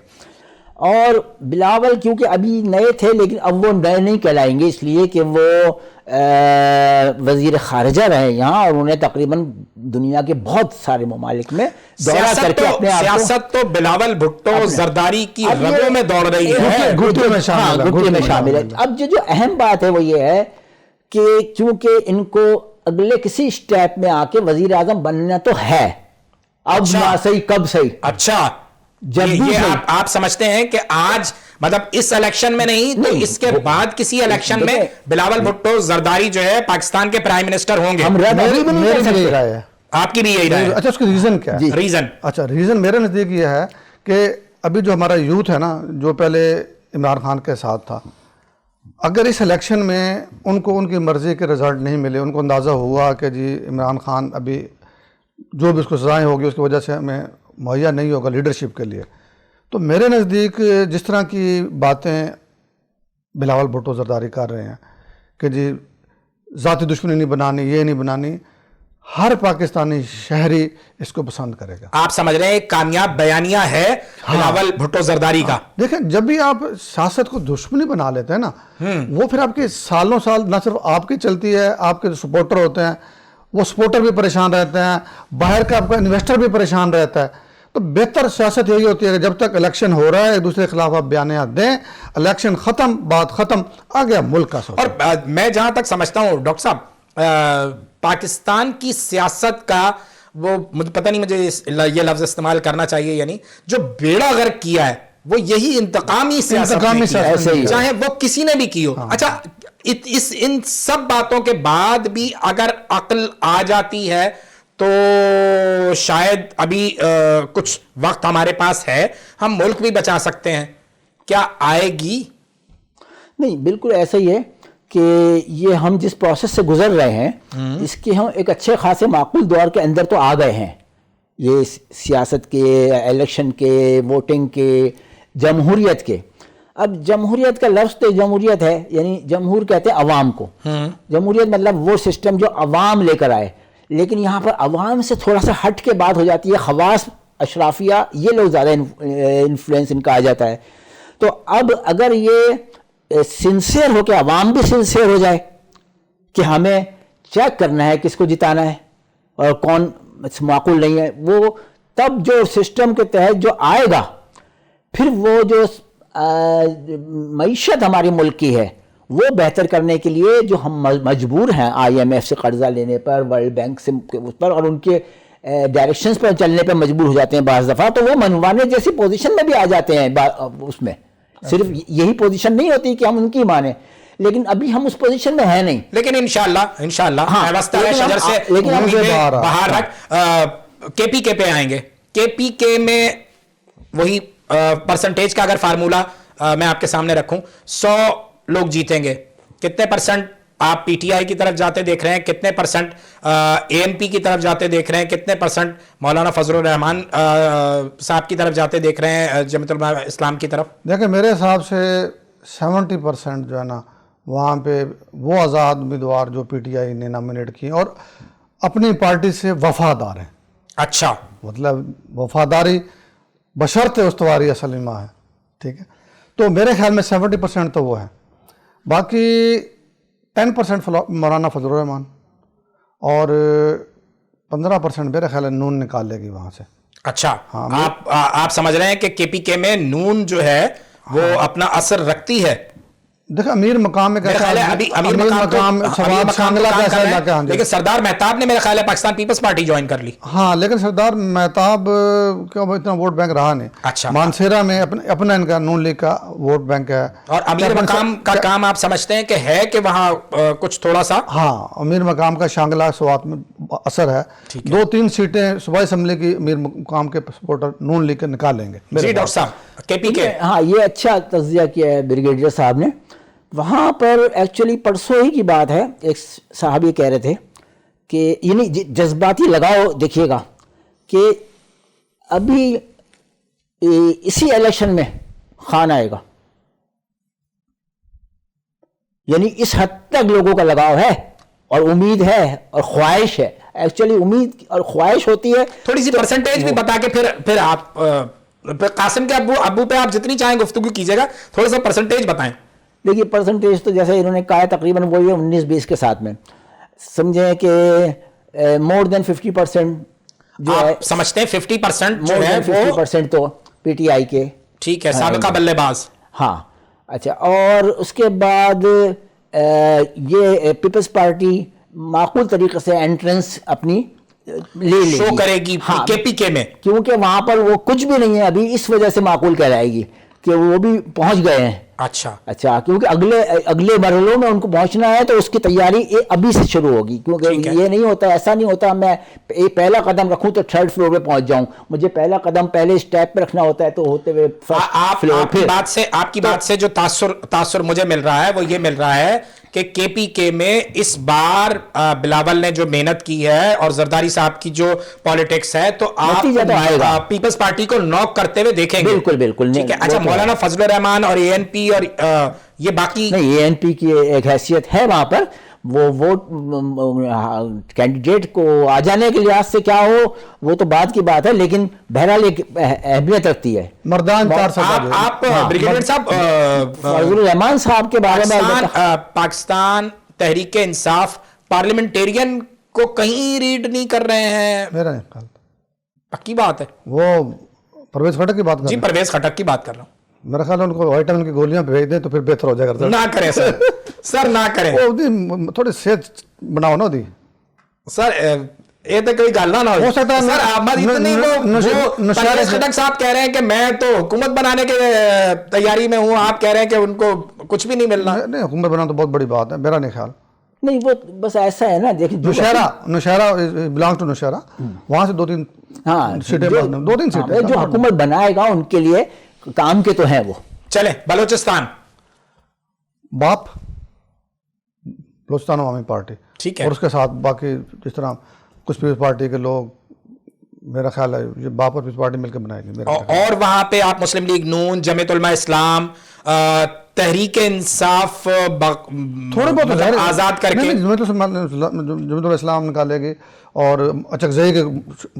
اور بلاول کیونکہ ابھی نئے تھے، لیکن اب وہ نئے نہیں کہلائیں گے، اس لیے کہ وہ وزیر خارجہ رہے یہاں، اور انہیں تقریباً دنیا کے بہت سارے ممالک میں دورہ کر کے اپنے آپ کو، سیاست تو بلاول بھٹو زرداری کی رگوں میں دوڑ رہی ہے، گھٹنے میں شامل ہے. اب جو اہم بات ہے وہ یہ ہے کہ چونکہ ان کو اگلے کسی اسٹیپ میں آ کے وزیر اعظم بننا تو ہے، اب نہ صحیح کب صحیح. اچھا یہ آپ سمجھتے ہیں کہ آج مطلب اس الیکشن میں نہیں تو اس کے بعد کسی الیکشن میں بلاول بھٹو زرداری جو ہے پاکستان کے پرائم منسٹر ہوں گے؟ آپ کی بھی یہی رائے ہے؟ اچھا اس کی ریزن کیا ہے؟ ریزن اچھا ریزن میرے نزدیک یہ ہے کہ ابھی جو ہمارا یوتھ ہے نا، جو پہلے عمران خان کے ساتھ تھا، اگر اس الیکشن میں ان کو ان کی مرضی کے رزلٹ نہیں ملے، ان کو اندازہ ہوا کہ جی عمران خان ابھی جو بھی اس کو سزائیں ہوگی اس کی وجہ سے ہمیں مہیا نہیں ہوگا لیڈرشپ کے لیے، تو میرے نزدیک جس طرح کی باتیں بلاول بھٹو زرداری کر رہے ہیں کہ جی ذاتی دشمنی نہیں بنانی، یہ نہیں بنانی، ہر پاکستانی شہری اس کو پسند کرے گا. آپ سمجھ رہے ہیں ایک کامیاب بیانیہ ہے بلاول بھٹو زرداری کا؟ دیکھیں جب بھی آپ سیاست کو دشمنی بنا لیتے ہیں نا، وہ پھر آپ کی سالوں سال نہ صرف آپ کی چلتی ہے، آپ کے جو سپورٹر ہوتے ہیں وہ سپورٹر بھی پریشان رہتے ہیں، باہر کا آپ کا انویسٹر بھی پریشان رہتا ہے. تو بہتر سیاست یہی ہوتی ہے کہ جب تک الیکشن ہو رہا ہے ایک دوسرے کے خلاف آپ بیانیات دیں، الیکشن ختم، بات ختم، آ گیا ملک کا سوچ. اور میں جہاں تک سمجھتا ہوں ڈاکٹر صاحب، پاکستان کی سیاست کا وہ مجھے پتہ نہیں مجھے یہ لفظ استعمال کرنا چاہیے یا نہیں, جو بیڑا غرق کیا ہے وہ یہی انتقامی سیاست نے کی ہے, چاہے وہ کسی نے بھی کی ہو. اچھا ان سب باتوں کے بعد بھی اگر عقل آ جاتی ہے تو شاید ابھی کچھ وقت ہمارے پاس ہے, ہم ملک بھی بچا سکتے ہیں. کیا آئے گی؟ نہیں, بالکل ایسا ہی ہے کہ یہ ہم جس پروسیس سے گزر رہے ہیں اس کے ہم ایک اچھے خاصے معقول دور کے اندر تو آ گئے ہیں. یہ سیاست کے, الیکشن کے, ووٹنگ کے, جمہوریت کے. اب جمہوریت کا لفظ تو جمہوریت ہے, یعنی جمہور کہتے ہیں عوام کو. جمہوریت مطلب وہ سسٹم جو عوام لے کر آئے, لیکن یہاں پر عوام سے تھوڑا سا ہٹ کے بات ہو جاتی ہے. خواص, اشرافیہ, یہ لوگ زیادہ انفلوئنس ان کا آ جاتا ہے. تو اب اگر یہ سنسیئر ہو کے عوام بھی سنسیئر ہو جائے کہ ہمیں چیک کرنا ہے کس کو جتانا ہے اور کون معقول نہیں ہے, وہ تب جو سسٹم کے تحت جو آئے گا, پھر وہ جو معیشت ہماری ملک کی ہے وہ بہتر کرنے کے لیے جو ہم مجبور ہیں آئی ایم ایف سے قرضہ لینے پر, ورلڈ بینک سے اس پر, اور ان کے ڈائریکشنز پر چلنے پہ مجبور ہو جاتے ہیں بعض دفعہ, تو وہ منوانے جیسی پوزیشن میں بھی آ جاتے ہیں. اس میں صرف یہی پوزیشن نہیں ہوتی کہ ہم ان کی مانیں, لیکن ابھی ہم اس پوزیشن میں ہیں نہیں. لیکن انشاءاللہ شجر سے باہر رکھ کے پی کے پہ آئیں گے. کے پی کے میں وہی پرسنٹیج کا اگر فارمولا میں آپ کے سامنے رکھوں, 100 لوگ جیتیں گے, کتنے پرسنٹ آپ پی ٹی آئی کی طرف جاتے دیکھ رہے ہیں, کتنے پرسنٹ اے این پی کی طرف جاتے دیکھ رہے ہیں, کتنے پرسنٹ مولانا فضل الرحمان صاحب کی طرف جاتے دیکھ رہے ہیں, جمعیت علماء اسلام کی طرف؟ دیکھیں میرے حساب سے 70% جو ہے نا وہاں پہ وہ آزاد امیدوار جو پی ٹی آئی نے نامنیٹ کیے اور اپنی پارٹی سے وفادار ہیں. اچھا, مطلب وفاداری بشرط استواری اصل ایماں ہے, ٹھیک ہے. تو میرے خیال میں 70% تو وہ ہیں, باقی 10% مولانا فضل الرحمان اور 15% میرے خیال ہے نون نکال لے گی وہاں سے. اچھا, آپ سمجھ رہے ہیں کہ کے پی کے میں نون جو ہے وہ اپنا اثر رکھتی ہے؟ دیکھیں امیر مقام میں کیسا ہے, امیر مقام شباب شانگلہ کیسا علاقہ ہے. لیکن سردار مہتاب نے میرے خیال ہے پاکستان پیپلز پارٹی جوائن کر لی. ہاں, لیکن سردار مہتاب کیوں اتنا ووٹ بینک رہا نہیں. اچھا, مانسیرا میں اپنا ان کا نون لیگ کا ووٹ بینک ہے. اور امیر مقام کا کام آپ سمجھتے ہیں کہ ہے کہ وہاں کچھ تھوڑا سا؟ ہاں, امیر مقام کا شانگلہ سوات میں اثر ہے. 2-3 سیٹیں صوبائی اسمبلی کی امیر مقام کے سپورٹر نون لیگ کے نکال لیں گے. جی ڈاکٹر صاحب, کے پی کے. ہاں, یہ اچھا تجزیہ کیا ہے بریگیڈیئر صاحب نے. وہاں پر ایکچولی پرسوں ہی کی بات ہے, ایک صاحب یہ کہہ رہے تھے کہ یعنی جذباتی لگاؤ دیکھیے گا کہ ابھی اسی الیکشن میں خان آئے گا, یعنی اس حد تک لوگوں کا لگاؤ ہے اور امید ہے اور خواہش ہے. ایکچولی امید اور خواہش ہوتی ہے. تھوڑی سی پرسنٹیج بھی بتا کے پھر آپ قاسم کے ابو پہ آپ جتنی چاہیں گفتگو کیجیے گا, تھوڑا سا پرسنٹیج بتائیں. دیکھیے پرسنٹیج تو جیسے انہوں نے کہا ہے تقریباً وہی ہے 19-20 کے ساتھ میں, سمجھیں کہ مور دین 50% جو ہے. سمجھتے ہیں 50% جو ہے 50% تو پی ٹی آئی کے. ٹھیک ہے, سابقہ بلے باز. ہاں, اچھا, اور اس کے بعد یہ پیپلز پارٹی معقول طریقے سے انٹرنس اپنی لے لے شو کرے گی کے پی کے میں, کیونکہ وہاں پر وہ کچھ بھی نہیں ہے ابھی, اس وجہ سے معقول کہلائے گی کہ وہ بھی پہنچ گئے ہیں. اچھا, کیونکہ اگلے مرحلوں میں ان کو پہنچنا ہے تو اس کی تیاری ابھی سے شروع ہوگی, کیونکہ یہ نہیں ہوتا, ایسا نہیں ہوتا میں پہلا قدم رکھوں تو 3rd فلور پہ پہنچ جاؤں. مجھے پہلا قدم پہلے اسٹیپ پہ رکھنا ہوتا ہے تو ہوتے ہوئے آپ کی بات سے جو تاثر مجھے مل رہا ہے وہ یہ مل رہا ہے کہ کے پی کے میں اس بار بلاول نے جو محنت کی ہے اور زرداری صاحب کی جو پالیٹکس ہے تو آپ پیپلز پارٹی کو نوک کرتے ہوئے دیکھیں گے. بالکل. ٹھیک ہے. اچھا, مولانا فضل الرحمان اور اے این پی اور یہ باقی نہیں, اے این پی کی ایک حیثیت ہے وہاں پر, وہ ووٹ کینڈیڈیٹ کو آ جانے کے لحاظ سے کیا ہو وہ تو بعد کی بات ہے, لیکن بہرحال ایک اہمیت رکھتی ہے. مردان 400. آپ بریگیڈیئر صاحب فضل الرحمان صاحب کے بارے میں پاکستان تحریک انصاف پارلیمنٹیرین کو کہیں ریڈ نہیں کر رہے ہیں؟ میرا نہیں, پکی بات ہے. وہ پرویز خٹک کی بات کر رہے ہیں. جی, پرویز خٹک کی بات کر رہا ہوں. میرا خیال ہے ان کو وائٹامن کی گولیاں بھیج دیں تو پھر بہتر ہو جائے گا. نہ کریں سر نہ کریں. تھوڑی صحت بناؤ نا دی سر, یہ تو کوئی گل نہ ہو سکتا ہے سر احمد اتنی وہ پرویز خٹک صاحب کہہ رہے ہیں کہ میں تو حکومت بنانے کے تیاری میں ہوں, آپ کہہ رہے ہیں کہ ان کو کچھ بھی نہیں ملنا. نہیں, حکومت بنانا تو بہت بڑی بات ہے, میرا نہیں خیال. نہیں وہ بس ایسا ہے نا, دیکھیں نوشہرہ بلانگ ٹو نوشہرہ, وہاں سے 2-3 سیٹیں, 2-3 سیٹیں جو حکومت بنائے گا ان کے لیے کام کے تو ہیں وہ. چلیں بلوچستان, باپ بلوچستان عوامی پارٹی, ٹھیک ہے, اور اس کے ساتھ باقی جس طرح کچھ پیپلز پارٹی کے لوگ, میرا خیال ہے یہ باپ اور پیپلز پارٹی مل کے بنائے گی. اور وہاں پہ آپ مسلم لیگ نون, جمعیت علماء اسلام, تحریک انصاف تھوڑے بہت آزاد کر کے جمعیت الاسلام نکالے گی, اور اچکزئی کے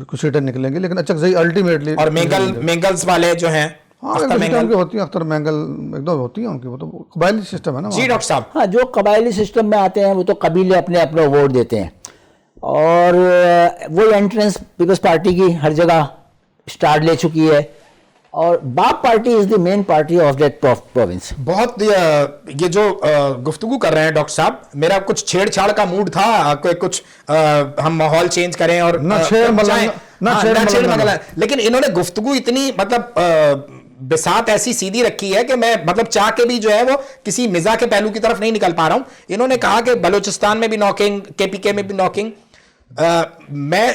کچھ سیٹیں نکلیں گی, لیکن اچکزئی الٹیمیٹلی, اور مینگلز والے جو ہیں, ہوتی ہیں اختر مینگل ایک دو ہوتی ہیں ان کی, وہ تو قبائلی سسٹم ہے نا. جی ڈاکٹر صاحب, ہاں جو قبائلی سسٹم میں آتے ہیں وہ تو قبیلے اپنے اپنا ووٹ دیتے ہیں, اور وہ انٹرنس پیپلز پارٹی کی ہر جگہ اسٹارٹ لے چکی ہے, اور BAP party is the main party of that province. بہت یہ جو گفتگو کر رہے ہیں ڈاکٹر صاحب, میرا کچھ چھیڑ چھاڑ کا موڈ تھا کہ کچھ ہم ماحول چینج کریں اور لیکن انہوں نے گفتگو اتنی مطلب بساط ایسی سیدھی رکھی ہے کہ میں مطلب چاہ کے بھی جو ہے وہ کسی مزاح کے پہلو کی طرف نہیں نکل پا رہا ہوں. انہوں نے کہا کہ بلوچستان میں بھی ناکنگ, کے پی کے میں بھی ناکنگ. میں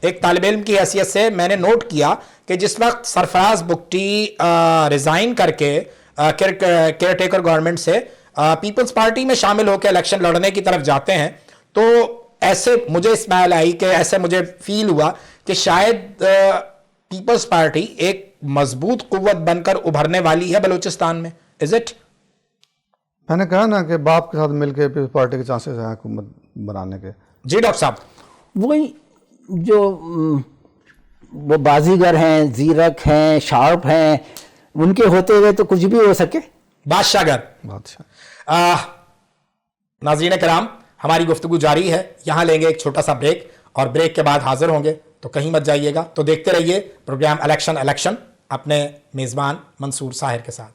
ایک طالب علم کی حیثیت سے میں نے نوٹ کیا کہ جس وقت سرفراز بگٹی ریزائن کر کے کیئر ٹیکر گورنمنٹ سے پیپلز پارٹی میں شامل ہو کے الیکشن لڑنے کی طرف جاتے ہیں, تو ایسے مجھے اسمائل آئی کہ ایسے مجھے فیل ہوا کہ شاید پیپلز پارٹی ایک مضبوط قوت بن کر ابھرنے والی ہے بلوچستان میں. Is it? میں نے کہا نا کہ باپ کے ساتھ مل کے پیپلز پارٹی کے چانسز ہیں حکومت بنانے کے. جی ڈاکٹر صاحب, وہی جو وہ بازیگر ہیں, زیرک ہیں, شارپ ہیں, ان کے ہوتے ہوئے تو کچھ بھی ہو سکے. بادشاہ گر. ناظرین کرام, ہماری گفتگو جاری ہے, یہاں لیں گے ایک چھوٹا سا بریک, اور بریک کے بعد حاضر ہوں گے, تو کہیں مت جائیے گا. تو دیکھتے رہیے پروگرام الیکشن اپنے میزبان منصور ساحر کے ساتھ.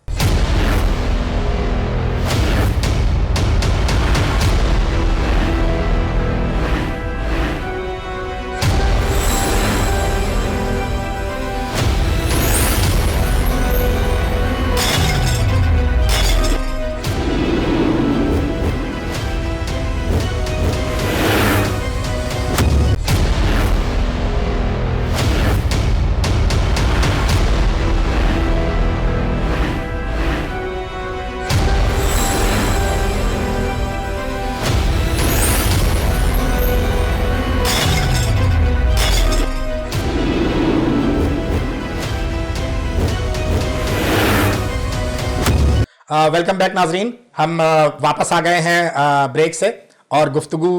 ویلکم بیک ناظرین, ہم واپس آ گئے ہیں بریک سے, اور گفتگو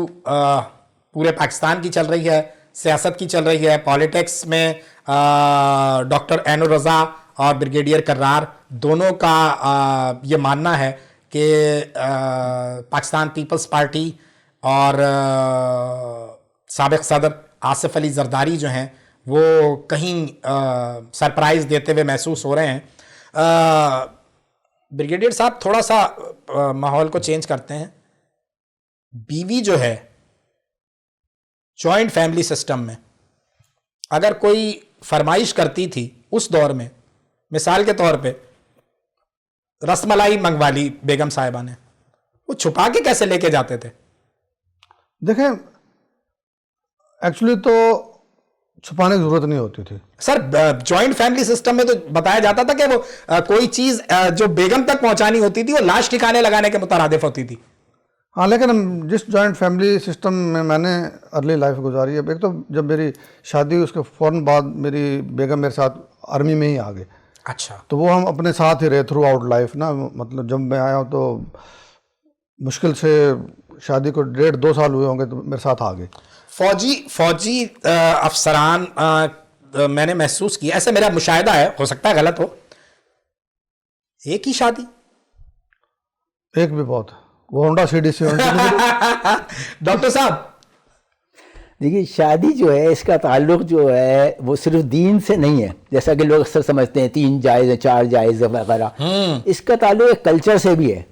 پورے پاکستان کی چل رہی ہے, سیاست کی چل رہی ہے. پالیٹکس میں ڈاکٹر عین الرضا اور بریگیڈیئر کرار دونوں کا یہ ماننا ہے کہ پاکستان پیپلز پارٹی اور سابق صدر آصف علی زرداری جو ہیں وہ کہیں سرپرائز دیتے ہوئے محسوس ہو رہے ہیں. بریگیڈیئر صاحب, تھوڑا سا ماحول کو چینج کرتے ہیں. بیوی جو ہے جوائنٹ فیملی سسٹم میں اگر کوئی فرمائش کرتی تھی اس دور میں, مثال کے طور پہ رس ملائی منگوا لی بیگم صاحبہ نے, وہ چھپا کے کیسے لے کے جاتے تھے؟ دیکھیں ایکچولی تو چھپانے کی ضرورت نہیں ہوتی تھی سر. جوائنٹ فیملی سسٹم میں تو بتایا جاتا تھا کہ وہ کوئی چیز جو بیگم تک پہنچانی ہوتی تھی وہ لاش ٹھکانے لگانے کے مترادف ہوتی تھی. ہاں, لیکن جس جوائنٹ فیملی سسٹم میں نے ارلی لائف گزاری ہے, ایک تو جب میری شادی ہوئی اس کے فوراً بعد میری بیگم میرے ساتھ آرمی میں ہی آ گئے. اچھا. تو وہ ہم اپنے ساتھ ہی رہے تھرو آؤٹ لائف نا. مطلب جب میں آیا ہوں تو مشکل سے شادی کو 1.5-2 سال ہوئے ہوں گے تو میرے ساتھ آ گئے. فوجی افسران میں نے محسوس کیا, ایسا میرا مشاہدہ ہے, ہو سکتا ہے غلط ہو, ایک ہی شادی, ایک بھی بہت, وہ ہونڈا سیڈی سے. ڈاکٹر صاحب دیکھیے شادی جو ہے اس کا تعلق جو ہے وہ صرف دین سے نہیں ہے, جیسا کہ لوگ اکثر سمجھتے ہیں 3 جائز ہیں 4 جائز وغیرہ. اس کا تعلق ایک کلچر سے بھی ہے.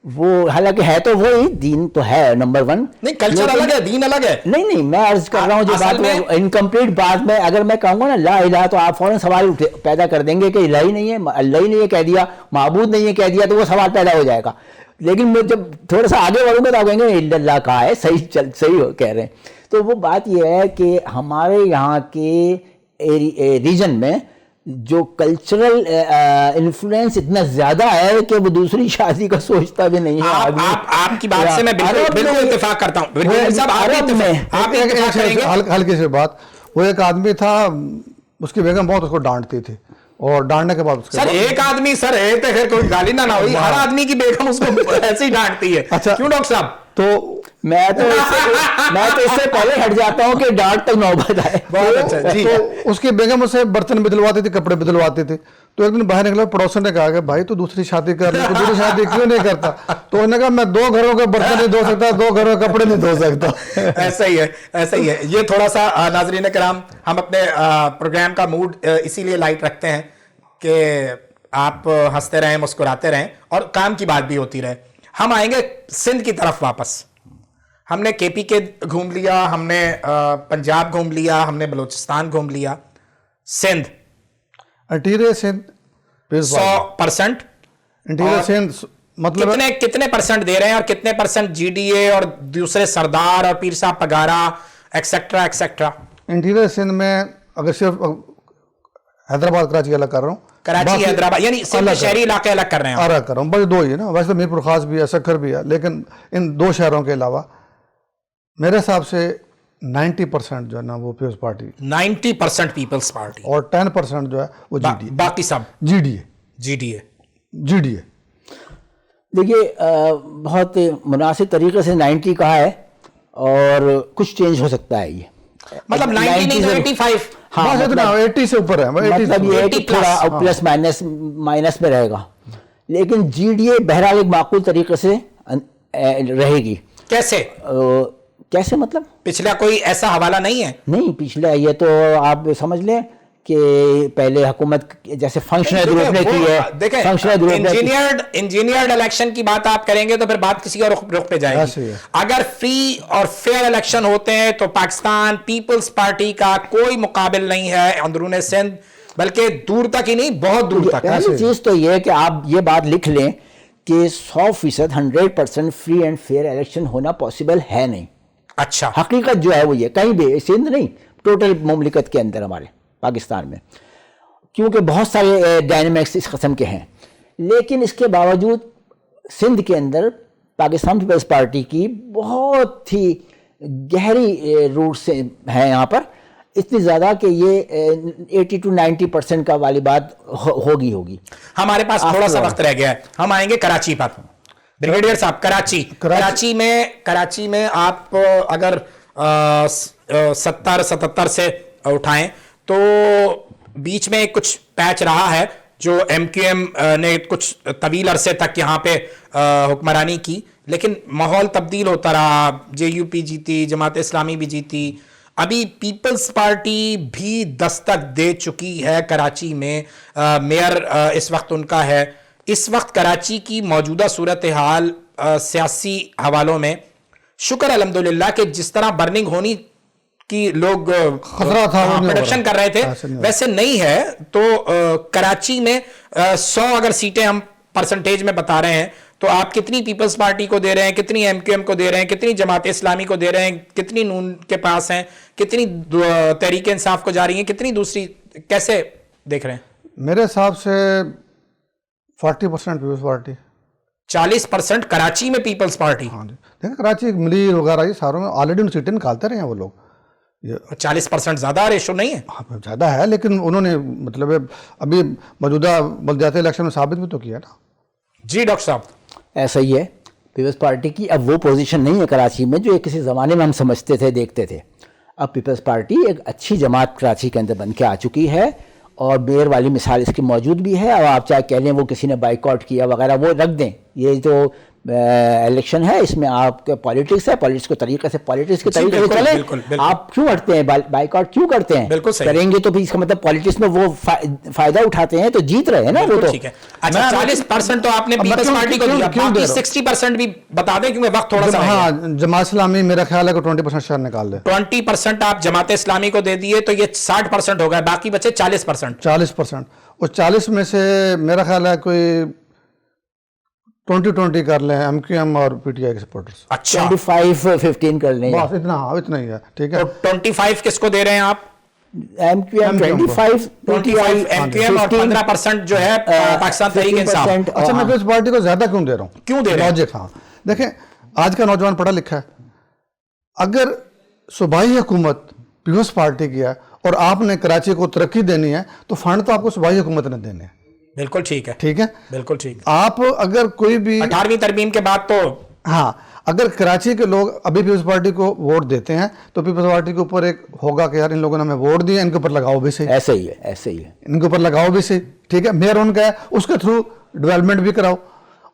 وہ حالانکہ ہے تو وہی دین تو ہے نمبر ون. نہیں کلچر الگ ہے, دین الگ ہے. نہیں میں عرض کر رہا ہوں جو بات انکمپلیٹ بات میں اگر میں کہوں گا نا لا الہ تو آپ فوراً سوال پیدا کر دیں گے کہ الہ ہی نہیں ہے, اللہ ہی نہیں ہے کہہ دیا, معبود نہیں ہے کہہ دیا, تو وہ سوال پیدا ہو جائے گا. لیکن میں جب تھوڑا سا آگے بڑھوں گا تو آپ کہیں گے اللہ کہا ہے, صحیح کہہ رہے ہیں. تو وہ بات یہ ہے کہ ہمارے یہاں کے ریجن میں جو کلچرل انفلوئنس اتنا زیادہ ہے کہ وہ دوسری شادی کا سوچتا بھی نہیں ہے. آپ کی بات سے میں بالکل اتفاق کرتا ہوں. ہلکی سی بات, وہ ایک آدمی تھا, اس کی بیگم بہت اس کو ڈانٹتی تھی, اور ڈانٹنے کے بعد سر ایک آدمی, سر ایک تو خیر کوئی گالی نہ ہوئی, ہر آدمی کی بیگم اس کو ایسے ہی ڈانٹتی ہے. کیوں ڈاکٹر صاحب؟ تو میں تو اس سے پہلے ہٹ جاتا ہوں کہ ڈانٹ تک نوبت آئے. بہت اچھا جی. تو اس کی بیگم اسے برتن بدلواتی تھی, کپڑے بدلواتی تھی. تو ایک دن باہر نکلا, پڑوسن نے کہا کہ بھائی تو دوسری شادی کر رہے, تو دوسری شادی کیوں نہیں کرتا؟ تو انہوں نے کہا میں 2 گھروں کے برتن نہیں دھو سکتا, 2 گھروں کے کپڑے نہیں دھو سکتا. ایسا ہی ہے. یہ تھوڑا سا ناظرین کرام, ہم اپنے پروگرام کا موڈ اسی لیے لائٹ رکھتے ہیں کہ آپ ہنستے رہیں, مسکراتے رہیں, اور کام کی بات بھی ہوتی رہے. ہم آئیں گے سندھ کی طرف واپس. ہم نے کے پی کے گھوم لیا, ہم نے پنجاب گھوم لیا, ہم نے بلوچستان گھوم لیا. سندھ انٹیریئر سندھ 100%. انٹیریئر سندھ مطلب کتنے پرسنٹ دے رہے ہیں, اور کتنے پرسنٹ جی ڈی اے اور دوسرے سردار اور پیر صاحب Pagara etcetera etcetera? Interior Sindh میں اگر صرف حیدرآباد کراچی الگ کر رہا ہوں, کراچی حیدرآباد یعنی شہری علاقے الگ کر رہے ہیں, الگ کر رہا ہوں. بس 2 ہی ہے نا, ویسے تو میرپور خاص بھی ہے, سکھر بھی ہے, لیکن ان 2 شہروں کے علاوہ میرے حساب سے 90% جو ہے نا وہ پیپلز پارٹی, 90% پیپلز پارٹی, اور 10% جو ہے وہ جی ڈی اے, باقی سب جی ڈی اے. دیکھیے بہت مناسب طریقے سے 90 کہا ہے, اور کچھ چینج ہو سکتا ہے. یہ مطلب 95. ہاں 80 سے اوپر ہے, مطلب یہ کہ تھوڑا پلس مائنس میں رہے گا. لیکن جی ڈی اے بہرحال ایک معقول طریقے سے رہے گی. کیسے مطلب پچھلا کوئی ایسا حوالہ نہیں ہے؟ نہیں پچھلا, یہ تو آپ سمجھ لیں کہ پہلے حکومت جیسے فنکشنل گروپ نے کی ہے. دیکھیں انجینئرڈ الیکشن کی بات آپ کریں گے تو پھر بات کسی اور رخ پہ جائے گی. اگر فری اور فیئر الیکشن ہوتے ہیں تو پاکستان پیپلز پارٹی کا کوئی مقابل نہیں ہے اندرون سندھ, بلکہ دور تک ہی نہیں, بہت دور تک. پہلی چیز تو یہ ہے کہ آپ یہ بات لکھ لیں کہ 100% 100% فری اینڈ فیئر الیکشن ہونا پاسبل ہے نہیں. اچھا, حقیقت جو ہے وہ یہ, کہیں بھی سندھ نہیں, ٹوٹل مملکت کے اندر ہمارے پاکستان میں, کیونکہ بہت سارے ڈائنامکس اس قسم کے ہیں. لیکن اس کے باوجود سندھ کے اندر پاکستان پیپلز پارٹی کی بہت ہی گہری روٹ سے ہیں یہاں پر, اتنی زیادہ کہ یہ 80 to 90% کا والی بات ہوگی. ہمارے پاس تھوڑا سا وقت رہ گیا ہے, ہم آئیں گے کراچی پر. بریگیڈیئر صاحب, کراچی میں آپ اگر 70-77 سے اٹھائیں تو بیچ میں کچھ پیچ رہا ہے جو ایم کیو ایم نے کچھ طویل عرصے تک یہاں پہ حکمرانی کی, لیکن ماحول تبدیل ہوتا رہا. جے یو پی جیتی, جماعت اسلامی بھی جیتی, ابھی پیپلز پارٹی بھی دستک دے چکی ہے کراچی میں. میئر اس وقت ان کا ہے. اس وقت کراچی کی موجودہ صورتحال سیاسی حوالوں میں شکر الحمدللہ کہ جس طرح برننگ ہونی کی لوگ خطرہ تھا پروڈکشن کر رہے تھے ویسے نہیں ہے. تو کراچی میں 100 اگر سیٹیں ہم پرسنٹیج میں بتا رہے ہیں تو آپ کتنی پیپلز پارٹی کو دے رہے ہیں, کتنی ایم کیو ایم کو دے رہے ہیں, کتنی جماعت اسلامی کو دے رہے ہیں, کتنی نون کے پاس ہیں, کتنی تحریک انصاف کو جا رہی ہیں, کتنی دوسری, کیسے دیکھ رہے ہیں؟ میرے حساب سے 40% پیپلز پارٹی, 40% کراچی میں پیپلز پارٹی. ہاں جی, دیکھیں کراچی ملیر وغیرہ یہ ساروں میں آلریڈی سیٹیں نکالتے رہے ہیں وہ لوگ. 40% زیادہ ریشو نہیں ہے؟ ہاں زیادہ ہے, لیکن انہوں نے مطلب ابھی موجودہ بلدیاتی الیکشن میں ثابت بھی تو کیا نا. جی ڈاکٹر صاحب, ایسا ہی ہے. پیپلز پارٹی کی اب وہ پوزیشن نہیں ہے کراچی میں جو کسی زمانے میں ہم سمجھتے تھے, دیکھتے تھے. اب پیپلز پارٹی ایک اچھی جماعت کراچی کے اندر بن کے آ چکی ہے, اور بیر والی مثال اس کی موجود بھی ہے. اور آپ چاہے کہہ لیں وہ کسی نے بائیکاٹ کیا وغیرہ وہ رکھ دیں, یہ جو الیکشن ہے, اس میں آپ کے پالیٹکس ہے, پالیٹکس کے طریقے سے بالکل، چلیں. بالکل، بالکل. آپ کیوں ہٹتے ہیں, بائیکاٹ کیوں کرتے ہیں؟ بالکل صحیح. کریں گے تو پھر اس کا مطلب پالیٹکس میں وہ فائدہ اٹھاتے ہیں تو جیت رہے ہیں نا وہ تو. ٹھیک ہے. اچھا 40% تو آپ نے پیپلز پارٹی کو دیا, باقی 60% بھی بتا دیں کیونکہ وقت تھوڑا سا. ہاں جماعت اسلامی میرا خیال ہے کہ 20% شیئر نکال دے. 20% آپ جماعت اسلامی کو دے دیے تو یہ 60% ہو گیا, باقی بچے 40%. 40%. اور 40 میں سے میرا خیال ہے کوئی 20-20 کر لیں ایم کیو ایم اور پی ٹی آئی کے سپورٹرز. اچھا 25-15 کر لیں. بس اتنا, ہاں اتنا ہی ہے. ٹھیک ہے. تو 25 کس کو دے رہے ہیں آپ؟ M Q M 25 M Q M اور 15% جو ہے پاکستان تحریک انصاف. اچھا میں پیپلز پارٹی کو زیادہ کیوں دے رہا ہوں؟ کیوں دے رہے ہیں؟ لاجک. ہاں دیکھیں آج کا نوجوان پڑھا لکھا ہے, اگر صوبائی حکومت پیپلز پارٹی کی ہے اور آپ نے کراچی کو ترقی دینی ہے تو فنڈ تو آپ کو صوبائی حکومت نے دینے ہیں. بالکل ٹھیک ہے, ٹھیک ہے, بالکل ٹھیک. آپ اگر کوئی بھی 18ویں ترمیم کے بعد تو ہاں اگر کراچی کے لوگ ابھی پیپلز پارٹی کو ووٹ دیتے ہیں تو پیپلز پارٹی کے اوپر ایک ہوگا کہ یار ان لوگوں نے ہمیں ووٹ دیا, ان کے اوپر لگاؤ بھی صحیح. ایسے ہی ہے, ایسے ہی ہے, ان کے اوپر لگاؤ بھی صحیح. ٹھیک ہے, میئر ان کا ہے, اس کے تھرو ڈیولپمنٹ بھی کراؤ.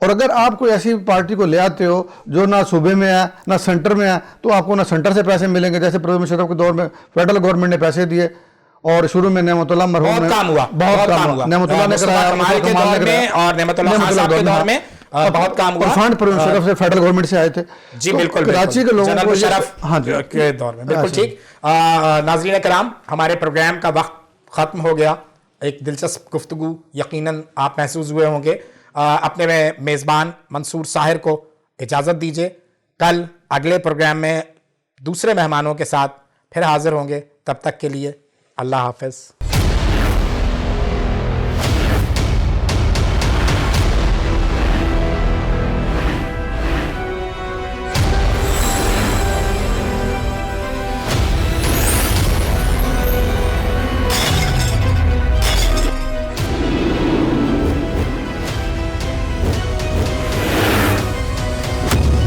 اور اگر آپ کوئی ایسی پارٹی کو لے آتے ہو جو نہ صوبے میں ہے نہ سینٹر میں ہے تو آپ کو نہ سینٹر سے پیسے ملیں گے. جیسے پرویز مشرف کے دور میں فیڈرل گورنمنٹ نے پیسے دیے اور شروع میں نعمت اللہ مرحوم بہت کام ہوا, بہت کام ہوا. نعمت اللہ نے کرایا, کمال کے دور میں اور نعمت اللہ خان صاحب کے دور میں بہت کام ہوا. فنڈ پرویز مشرف سے فیڈرل گورنمنٹ سے آئے تھے. جی بالکل, کراچی کے لوگوں جناب کو مشرف ہاں کے دور میں. بالکل ٹھیک. ناظرین کرام, ہمارے پروگرام کا وقت ختم ہو گیا. ایک دلچسپ گفتگو یقیناً آپ محسوس ہوئے ہوں گے. اپنے میزبان منصور ساحر کو اجازت دیجیے. کل اگلے پروگرام میں دوسرے مہمانوں کے ساتھ پھر حاضر ہوں گے. تب تک کے لیے اللہ حافظ.